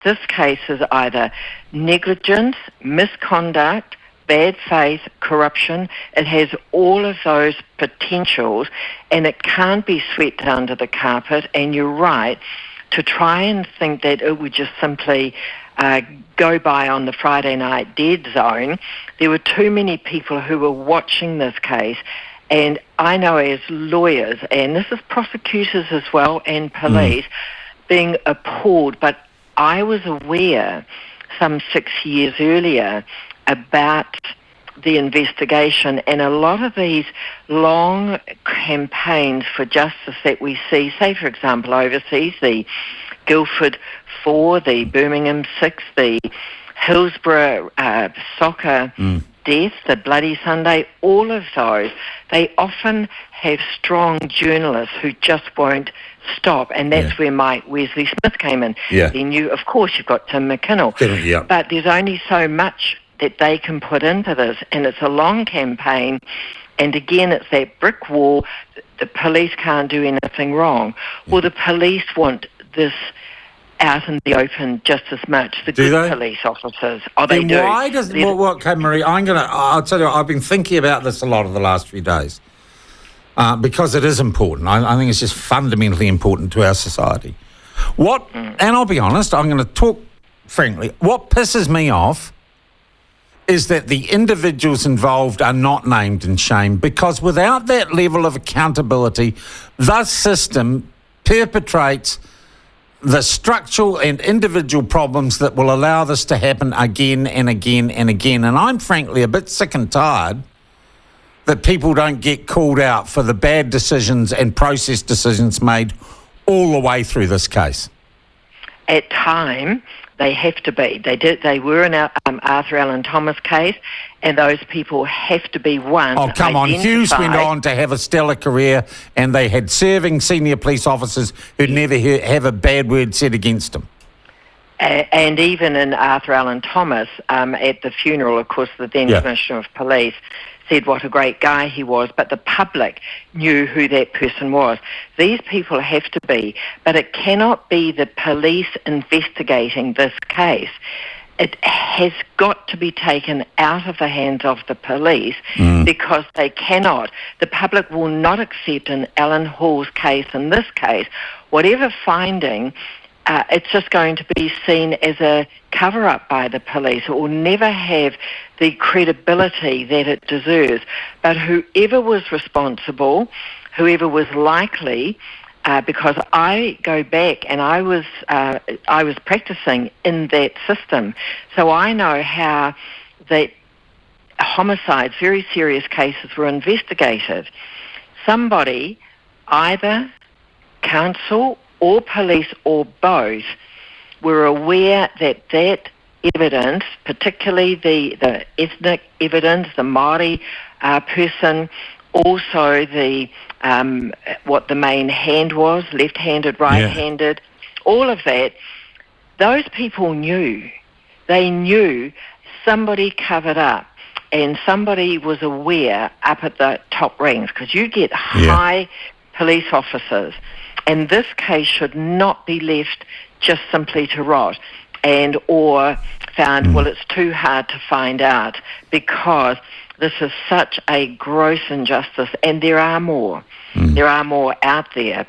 This case is either negligence, misconduct, bad faith, corruption. It has all of those potentials, and it can't be swept under the carpet. And you're right, to try and think that it would just simply go by on the Friday night dead zone. There were too many people who were watching this case, and I know as lawyers, and this is prosecutors as well and police, being appalled. But I was aware some 6 years earlier about the investigation, and a lot of these long campaigns for justice that we see, say for example overseas, the Guildford 4, the Birmingham 6, the Hillsborough soccer death, the Bloody Sunday, all of those, they often have strong journalists who just won't stop, and that's where Mike Wesley Smith came in. Then of course you've got Tim McKinnell, but there's only so much that they can put into this, and it's a long campaign, and again it's that brick wall. The police can't do anything wrong. Well, the police want this out in the open just as much. The good police officers, they do. Why does okay, Marie? I'll tell you, I've been thinking about this a lot of the last few days because it is important. I think it's just fundamentally important to our society. And I'll be honest, I'm going to talk frankly. What pisses me off is that the individuals involved are not named and shamed, because without that level of accountability, the system perpetrates the structural and individual problems that will allow this to happen again and again and again. And I'm frankly a bit sick and tired that people don't get called out for the bad decisions and process decisions made all the way through this case. At time, they have to be. They were in our Arthur Allen Thomas case, and those people have to be one. Oh, come on. Hughes went on to have a stellar career, and they had serving senior police officers who'd never have a bad word said against him. And even in Arthur Allen Thomas, at the funeral, of course, the then Commissioner of Police said what a great guy he was, but the public knew who that person was. These people have to be, but it cannot be the police investigating this case. It has got to be taken out of the hands of the police because they cannot. The public will not accept in Alan Hall's case, in this case, whatever finding, it's just going to be seen as a cover-up by the police. It will never have the credibility that it deserves. But whoever was responsible, whoever was likely, because I go back and I was practicing in that system, so I know how that homicides, very serious cases, were investigated. Somebody, either council or police or both, were aware that that evidence, particularly the ethnic evidence, the Māori person, also the what the main hand was, left-handed, right-handed, all of that, those people knew. They knew somebody covered up, and somebody was aware up at the top ranks, because you get high police officers. And this case should not be left just simply to rot or found, well, it's too hard to find out, because this is such a gross injustice, and there are more. There are more out there.